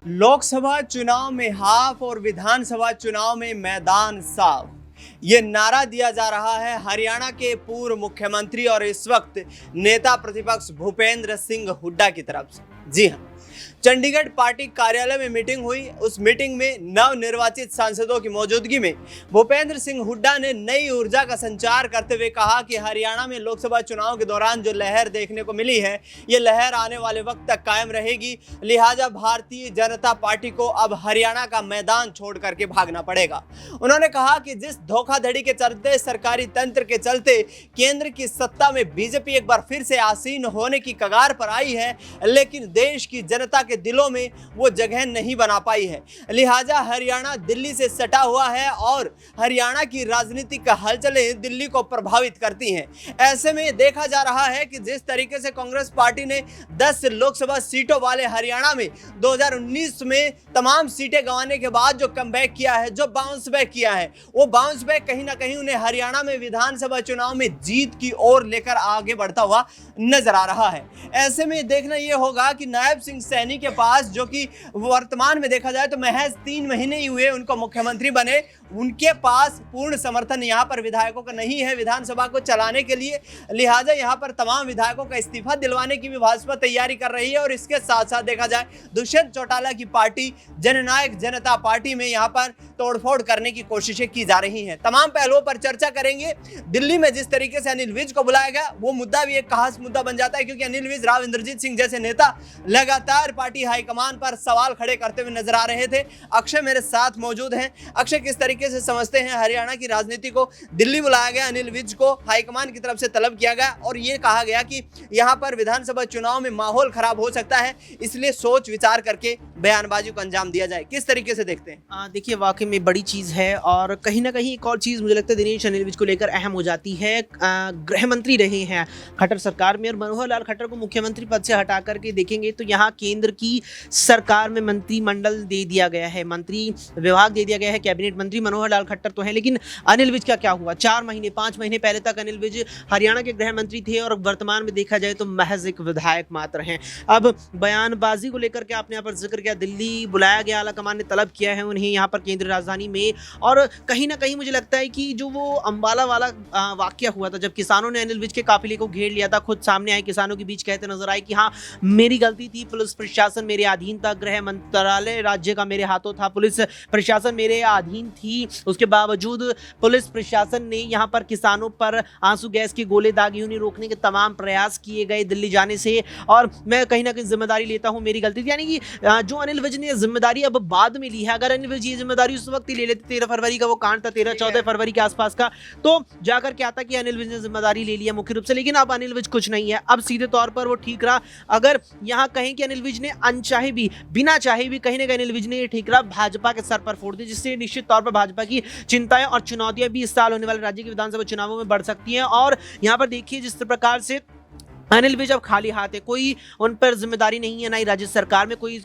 लोकसभा चुनाव में हाफ और विधानसभा चुनाव में मैदान साफ, ये नारा दिया जा रहा है हरियाणा के पूर्व मुख्यमंत्री और इस वक्त नेता प्रतिपक्ष भूपेंद्र सिंह हुड्डा की तरफ से। जी हां, चंडीगढ़ पार्टी कार्यालय में मीटिंग हुई। उस मीटिंग में नवनिर्वाचित सांसदों की मौजूदगी में भूपेंद्र सिंह हुड्डा ने नई ऊर्जा का संचार करते हुए कहा कि हरियाणा में लोकसभा चुनाव के दौरान जो लहर देखने को मिली है, ये लहर आने वाले वक्त तक कायम रहेगी। लिहाजा भारतीय जनता पार्टी को अब हरियाणा का मैदान छोड़ करके भागना पड़ेगा। उन्होंने कहा कि जिस धोखाधड़ी के चलते, सरकारी तंत्र के चलते केंद्र की सत्ता में बीजेपी एक बार फिर से आसीन होने की कगार पर आई है, लेकिन देश की जनता के दिलों में वो जगह नहीं बना पाई है। लिहाजा हरियाणा दिल्ली से सटा हुआ है और हरियाणा की राजनीतिक हलचलें दिल्ली को प्रभावित करती हैं। ऐसे में देखा जा रहा है कि जिस तरीके से कांग्रेस पार्टी ने 10 लोकसभा सीटों वाले हरियाणा में 2019 में तमाम सीटें गंवाने के बाद जो कमबैक किया है, जो बाउंस बैक किया है, वो बाउंस बैक कहीं ना कहीं उन्हें हरियाणा में विधानसभा चुनाव में जीत की ओर लेकर आगे बढ़ता हुआ नजर आ रहा है। ऐसे में देखना यह होगा कि नायब सिंह सैनी के पास, जो कि वर्तमान में देखा जाए तो महज 3 महीने ही हुए उनको मुख्यमंत्री बने, उनके पास पूर्ण समर्थन यहां पर विधायकों का नहीं है विधानसभा को चलाने के लिए। लिहाजा यहां पर तमाम विधायकों का इस्तीफा दिलवाने की भी भाजपा तैयारी कर रही है और इसके साथ साथ देखा जाए दुष्यंत चौटाला की पार्टी जननायक जनता पार्टी में यहां पर तोड़फोड़ करने की कोशिशें की जा रही हैं। तमाम पहलुओं पर चर्चा करेंगे। दिल्ली में जिस तरीके से अनिल विज को बुलाया गया, वो मुद्दा भी एक खास मुद्दा बन जाता है, क्योंकि अनिल विज राव इंद्रजीत सिंह जैसे नेता लगातार पार्टी हाईकमान पर सवाल खड़े करते हुए नजर आ रहे थे। अक्षय मेरे साथ मौजूद हैं। अक्षय, किस तरीके से समझते हैं हरियाणा की राजनीति को? दिल्ली बुलाया गया, अनिल विज को हाईकमान की तरफ से तलब किया गया और ये कहा गया कि यहां पर विधानसभा चुनाव में माहौल खराब हो सकता है, इसलिए सोच विचार करके बयानबाजी को अंजाम दिया जाए। किस तरीके से देखते हैं? देखिए, वाकई में बड़ी चीज़ है और कहीं ना कहीं एक और चीज़ मुझे लगता है दिनेश अनिल विज को लेकर अहम हो जाती है। गृह मंत्री रहे हैं खट्टर सरकार में और मनोहर लाल खट्टर को मुख्यमंत्री पद से हटा करके देखेंगे तो यहाँ केंद्र की सरकार में मंत्रिमंडल दे दिया गया है, मंत्री विभाग दे दिया गया है, कैबिनेट मंत्री मनोहर लाल खट्टर तो है, लेकिन अनिल विज का क्या हुआ? 4 महीने 5 महीने पहले तक अनिल विज हरियाणा के गृह मंत्री थे और वर्तमान में देखा जाए तो महज एक विधायक मात्र हैं। अब बयानबाजी को लेकर के आपने यहाँ पर जिक्र किया, दिल्ली बुलाया गया, आलाकमान ने तलब किया है उन्हें यहाँ पर केंद्रीय राजधानी में। और कहीं ना कहीं मुझे लगता है कि जो वो अंबाला वाला वाकया हुआ था, जब किसानों ने अनिल विज के काफिले को घेर लिया था, खुद सामने आए, किसानों के बीच कहते नजर आए कि हाँ मेरी गलती थी, पुलिस प्रशासन मेरे अधीन था, गृह मंत्रालय राज्य का मेरे हाथों था, पुलिस प्रशासन मेरे अधीन थी, उसके बावजूद पुलिस प्रशासन ने यहाँ पर किसानों पर आंसू गैस के गोले दागे, उन्हें रोकने के तमाम प्रयास किए गए दिल्ली जाने से, और मैं कहीं ना कहीं जिम्मेदारी लेता हूँ, मेरी गलती थी। यानी कि जो अनिल विज ने जिम्मेदारी अब बाद में ली है, अगर अनिल विज ये जिम्मेदारी उस वक्त ही ले लेते, 13 फरवरी का वो कांड था, 13-14 फरवरी के आसपास का, तो जाकर क्या था कि अनिल विज ने जिम्मेदारी ले लिया मुख्य रूप से। लेकिन अब अनिल विज कुछ नहीं है, अब सीधे तौर पर वो ठीक रहा। अगर यहाँ कहें कि अनिल विज ने अनचाहे भी, बिना चाहे भी कहीं ना कहीं अनिल विज ने ये ठीक रहा, भाजपा के सर पर फोड़ दी, जिससे निश्चित तौर पर भाजपा की चिंताएं और चुनौतियां भी इस साल होने वाले राज्य के विधानसभा चुनावों में बढ़ सकती हैं। और यहाँ पर देखिए जिस प्रकार से अनिल विज अब खाली हाथ है, कोई उन पर जिम्मेदारी नहीं है, ना ही राज्य सरकार में कोई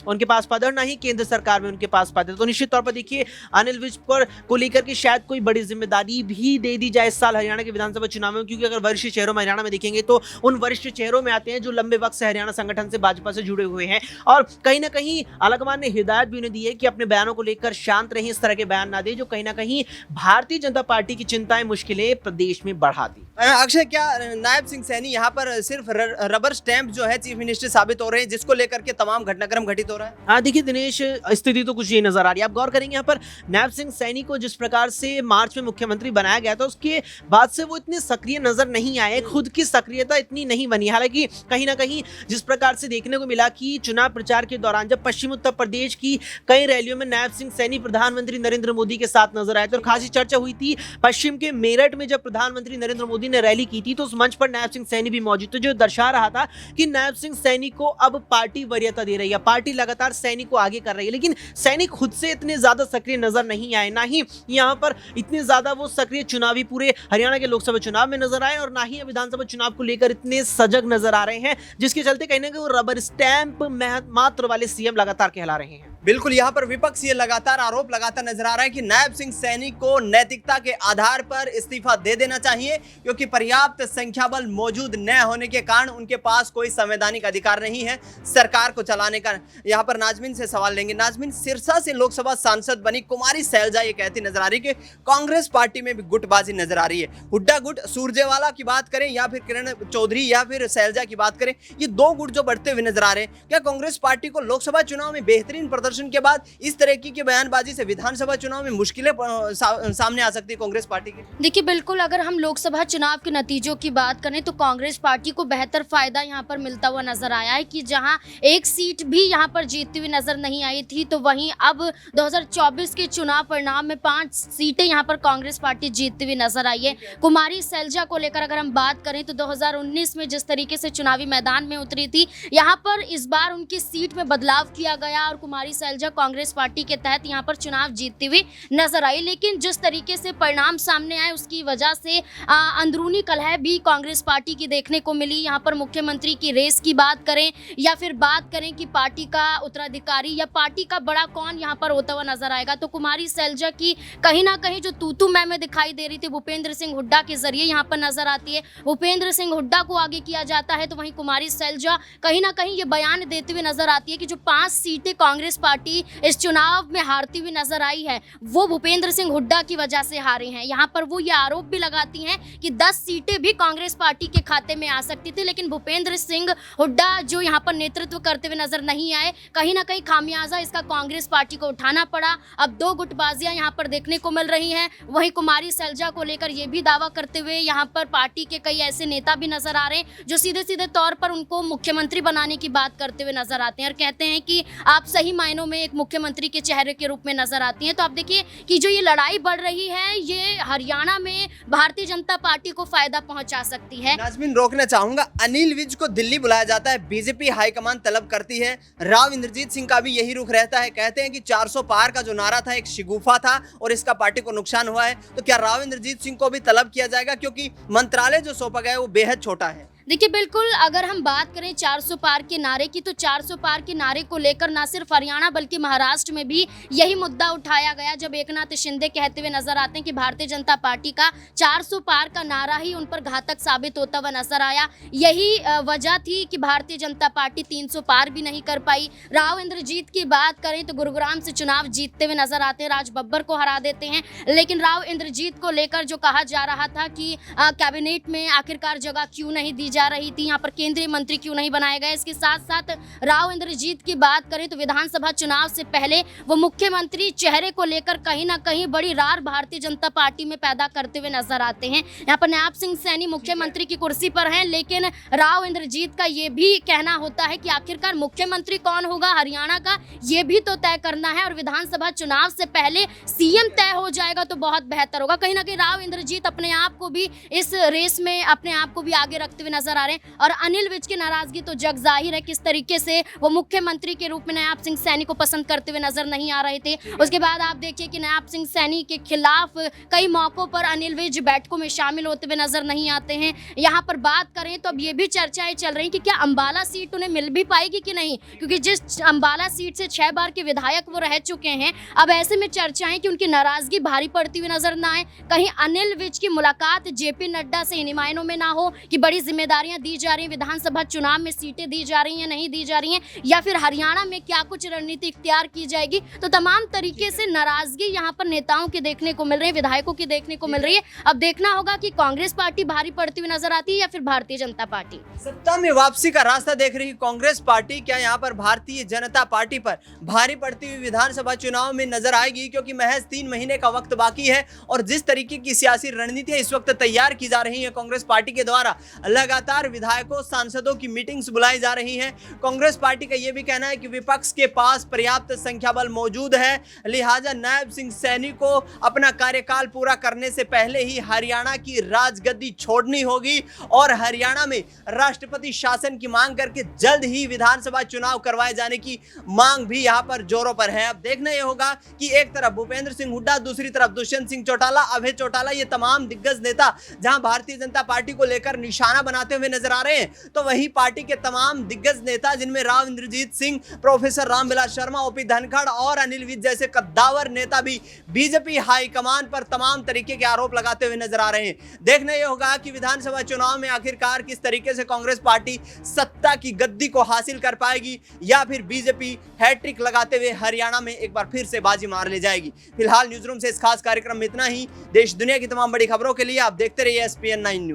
उनके पास पद है, ना ही केंद्र सरकार में उनके पास पद है, तो निश्चित तौर पर देखिए अनिल विज पर को लेकर के शायद कोई बड़ी जिम्मेदारी भी दे दी जाए इस साल हरियाणा के विधानसभा चुनाव में। क्योंकि अगर वरिष्ठ चेहरों में हरियाणा में देखेंगे तो उन वरिष्ठ चेहरों में आते हैं जो लंबे वक्त से हरियाणा संगठन से भाजपा से जुड़े हुए हैं, और कहीं ना कहीं आलाकमान ने हिदायत भी उन्हें दी है कि अपने बयानों को लेकर शांत रहें, इस तरह के बयान ना दे जो कहीं ना कहीं भारतीय जनता पार्टी की चिंताएं, मुश्किलें प्रदेश में बढ़ाती। अक्षय, क्या नायब सिंह सैनी यहाँ पर सिर्फ रबर स्टैंप जो है चीफ मिनिस्टर साबित हो रहे हैं, जिसको लेकर के तमाम घटनाक्रम घटित हो रहा है? हाँ देखिए दिनेश, स्थिति तो कुछ ये नजर आ रही है। आप गौर करेंगे यहाँ पर नायब सिंह सैनी को जिस प्रकार से मार्च में मुख्यमंत्री बनाया गया था, उसके बाद से वो इतने सक्रिय नजर नहीं आए, खुद की सक्रियता इतनी नहीं बनी। हालांकि कहीं ना कहीं जिस प्रकार से देखने को मिला कि चुनाव प्रचार के दौरान जब पश्चिम उत्तर प्रदेश की कई रैलियों में नायब सिंह सैनी प्रधानमंत्री नरेंद्र मोदी के साथ नजर आए थे और खासी चर्चा हुई थी। पश्चिम के मेरठ में जब प्रधानमंत्री नरेंद्र मोदी ने रैली की थी तो उस मंच पर नायब सिंह सैनी भी मौजूद थे, जो दर्शा रहा था कि नायब सिंह सैनी को अब पार्टी वरीयता दे रही है, पार्टी लगातार सैनी को आगे कर रही है। लेकिन सैनी खुद से इतने ज्यादा सक्रिय नजर नहीं आए, ना ही यहाँ पर इतने ज्यादा वो सक्रिय चुनावी पूरे हरियाणा के लोकसभा चुनाव में नजर आए और ना ही विधानसभा चुनाव को लेकर इतने सजग नजर आ रहे हैं, जिसके चलते कहीं ना कहीं वो रबर स्टैंप मात्र वाले सीएम लगातार कहला रहे हैं। बिल्कुल, यहाँ पर विपक्ष ये लगातार आरोप लगाता नजर आ रहा है कि नायब सिंह सैनी को नैतिकता के आधार पर इस्तीफा दे देना चाहिए, क्योंकि पर्याप्त संख्या बल मौजूद न होने के कारण उनके पास कोई संवैधानिक अधिकार नहीं है सरकार को चलाने का। यहाँ पर नाजमीन से सवाल लेंगे। नाजमीन, सिरसा से लोकसभा सांसद बनी कुमारी सैलजा ये कहती नजर आ रही है कि कांग्रेस पार्टी में भी गुटबाजी नजर आ रही है। हुड्डा गुट, सुरजेवाला की बात करें या फिर किरण चौधरी या फिर सैलजा की बात करें, ये दो गुट जो बढ़ते हुए नजर आ रहे हैं, क्या कांग्रेस पार्टी को लोकसभा चुनाव में बेहतरीन प्रदर्शन के बाद इस तरह की बयानबाजी से विधानसभा चुनाव में मुश्किलें सामने आ सकती है कांग्रेस पार्टी की? देखिए, बिल्कुल, अगर हम लोकसभा चुनाव के नतीजों की बात करें तो कांग्रेस पार्टी को बेहतर फायदा यहां पर मिलता हुआ नजर आया है कि जहां एक सीट भी यहां पर जीतती हुई नजर नहीं आई थी, तो वहीं अब 2024 के चुनाव परिणाम में 5 सीटें यहां पर कांग्रेस पार्टी जीतती हुई नजर आई है। कुमारी सैलजा को लेकर अगर हम बात करें तो 2019 में जिस तरीके से चुनावी मैदान में उतरी थी, यहाँ पर इस बार उनकी सीट में बदलाव किया गया और कुमारी सैलजा कांग्रेस पार्टी के तहत यहाँ पर चुनाव जीतती हुई नजर आई। लेकिन जिस तरीके से परिणाम सामने आए उसकी वजह से अंदरूनी कलह भी कांग्रेस पार्टी की देखने को मिली। यहाँ पर मुख्यमंत्री की रेस की बात करें या फिर बात करें कि पार्टी का उत्तराधिकारी या पार्टी का बड़ा कौन यहाँ पर होता हुआ नजर आएगा, तो कुमारी सैलजा की कहीं ना कहीं जो तूतू में दिखाई दे रही थी भूपेंद्र सिंह हुड्डा के जरिए यहाँ पर नजर आती है। भूपेंद्र सिंह हुड्डा को आगे किया जाता है, तो वहीं कुमारी सैलजा कहीं ना कहीं ये बयान देते हुए नजर आती है कि जो 5 सीटें कांग्रेस पार्टी इस चुनाव में हारती हुई नजर आई है वो भूपेंद्र सिंह हुड्डा की वजह से हारे हैं। यहाँ पर वो ये आरोप भी लगाती हैं कि 10 सीटें भी कांग्रेस पार्टी के खाते में आ सकती थी, लेकिन भूपेंद्र सिंह हुड्डा जो यहाँ पर नेतृत्व करते हुए नजर नहीं आए, कहीं ना कहीं खामियाजा इसका कांग्रेस पार्टी को उठाना पड़ा। अब 2 गुटबाजियां यहाँ पर देखने को मिल रही हैं। वहीं कुमारी सैलजा को लेकर ये भी दावा करते हुए यहाँ पर पार्टी के कई ऐसे नेता भी नजर आ रहे हैं जो सीधे सीधे तौर पर उनको मुख्यमंत्री बनाने की बात करते हुए नजर आते हैं और कहते हैं कि आप सही मायनों में एक मुख्यमंत्री के चेहरे के रूप में नजर आती हैं। तो आप देखिए कि जो ये लड़ाई बढ़ रही है ये हरियाणा में भारतीय जनता पार्टी को फायदा पहुंचा सकती है। नाजमीन, रोकना चाहूंगा, अनिल विज को दिल्ली बुलाया जाता है, बीजेपी हाईकमान तलब करती है। राव इंद्रजीत सिंह का भी यही रुख रहता है, कहते हैं कि 400 पार का जो नारा था एक शिगुफा था और इसका पार्टी को नुकसान हुआ है। तो क्या राव इंद्रजीत सिंह को भी तलब किया जाएगा, क्योंकि मंत्रालय जो सौंपा गया है वो बेहद छोटा है? देखिए, बिल्कुल, अगर हम बात करें 400 पार के नारे की, तो 400 पार के नारे को लेकर ना सिर्फ हरियाणा बल्कि महाराष्ट्र में भी यही मुद्दा उठाया गया, जब एकनाथ शिंदे कहते हुए नजर आते हैं कि भारतीय जनता पार्टी का 400 पार का नारा ही उन पर घातक साबित होता हुआ नजर आया। यही वजह थी कि भारतीय जनता पार्टी 300 पार भी नहीं कर पाई। राव इंद्रजीत की बात करें तो गुरुग्राम से चुनाव जीतते हुए नजर आते हैं, राज बब्बर को हरा देते हैं, लेकिन राव इंद्रजीत को लेकर जो कहा जा रहा था कि कैबिनेट में आखिरकार जगह क्यों नहीं दी जा रही थी, यहाँ पर केंद्रीय मंत्री क्यों नहीं बनाए गए। इसके साथ साथ राव इंद्रजीत की बात करें तो विधानसभा चुनाव से पहले वो मुख्यमंत्री चेहरे को लेकर कहीं ना कहीं बड़ी रार भारतीय जनता पार्टी में पैदा करते हुए नजर आते हैं। यहाँ पर नायब सिंह सैनी मुख्यमंत्री की कुर्सी पर हैं, लेकिन राव इंद्रजीत का ये भी कहना होता है कि आखिरकार मुख्यमंत्री कौन होगा हरियाणा का, ये भी तो तय करना है और विधानसभा चुनाव से पहले सीएम तय हो जाएगा तो बहुत बेहतर होगा। कहीं ना कहीं राव इंद्रजीत अपने आप को भी इस रेस में अपने आप को भी आगे रखते हुए नजर आ रहे हैं। और अनिल विज की नाराजगी तो जग जाहिर है, किस तरीके से वो मुख्यमंत्री के रूप में नायब सिंह सैनी को पसंद करते हुए नजर नहीं आ रहे थे। उसके बाद आप देखिए कि नायब सिंह सैनी के खिलाफ कई मौकों पर अनिल विज बैठकों में शामिल होते हुए नजर नहीं आते हैं। यहाँ पर बात करें तो अब ये भी चर्चाएं चल रही कि क्या अंबाला सीट उन्हें मिल भी पाएगी कि नहीं, क्योंकि जिस अंबाला सीट से 6 बार के विधायक वो रह चुके हैं, अब ऐसे में चर्चाएं कि उनकी नाराजगी भारी पड़ती हुई नजर ना आए, कहीं अनिल विज की मुलाकात जेपी नड्डा से इन मायनों में ना हो कि बड़ी जिम्मेदारियां दी जा रही हैं, विधानसभा चुनाव में सीटें दी जा रही हैं नहीं दी जा रही हैं, या फिर हरियाणा में क्या कुछ रणनीति इख्तियार की जाएगी। तो तमाम तरीके से नाराजगी यहाँ पर नेताओं की देखने को मिल रही है, विधायकों की देखने को मिल रही है। अब देखना होगा कि कांग्रेस पार्टी भारी पड़ती हुई नजर आती है या फिर भारतीय जनता पार्टी। सत्ता में वापसी का रास्ता देख रही कांग्रेस पार्टी क्या यहाँ पर भारतीय जनता पार्टी पर भारी पड़ती हुई विधानसभा चुनाव में नजर आएगी, क्योंकि महज 3 महीने का वक्त बाकी है और जिस तरीके की सियासी रणनीतियां इस वक्त तैयार की जा रही है कांग्रेस पार्टी के द्वारा, लगातार विधायकों सांसदों की मीटिंग्स बुलाई जा रही हैं। कांग्रेस पार्टी का यह भी कहना है कि विपक्ष के पास पर्याप्त संख्या बल मौजूद है, लिहाजा नायब सिंह सैनी को अपना कार्यकाल पूरा करने से पहले ही हरियाणा की राजगद्दी छोड़नी होगी और हरियाणा में राष्ट्रपति शासन की मांग करके जल्द ही विधानसभा चुनाव करवाए जाने की मांग भी यहां पर जोरों पर है। अब देखना यह होगा कि एक तरफ भूपेंद्र सिंह हुड्डा, दूसरी तरफ दुष्यंत सिंह चौटाला, अभय चौटाला, ये तमाम दिग्गज नेता जहां भारतीय जनता पार्टी को लेकर निशाना बनाते लगाते हुए नजर आ रहे हैं, तो वहीं पार्टी के तमाम दिग्गज नेता जिनमें राव इंद्रजीत सिंह, प्रोफेसर रामविलास शर्मा, ओपी धनखड़ और अनिल विज जैसे कद्दावर नेता भी बीजेपी हाईकमान पर तमाम तरीके के आरोप लगाते हुए नजर आ रहे हैं। देखना यह होगा कि विधानसभा चुनाव में आखिरकार किस तरीके से कांग्रेस पार्टी सत्ता की गद्दी को हासिल कर पाएगी या फिर बीजेपी हैट्रिक लगाते हुए हरियाणा में एक बार फिर से बाजी मार ले जाएगी। फिलहाल न्यूज रूम से इस खास कार्यक्रम में इतना ही। देश दुनिया की तमाम बड़ी खबरों के लिए आप देखते रहिए SPN9 न्यूज।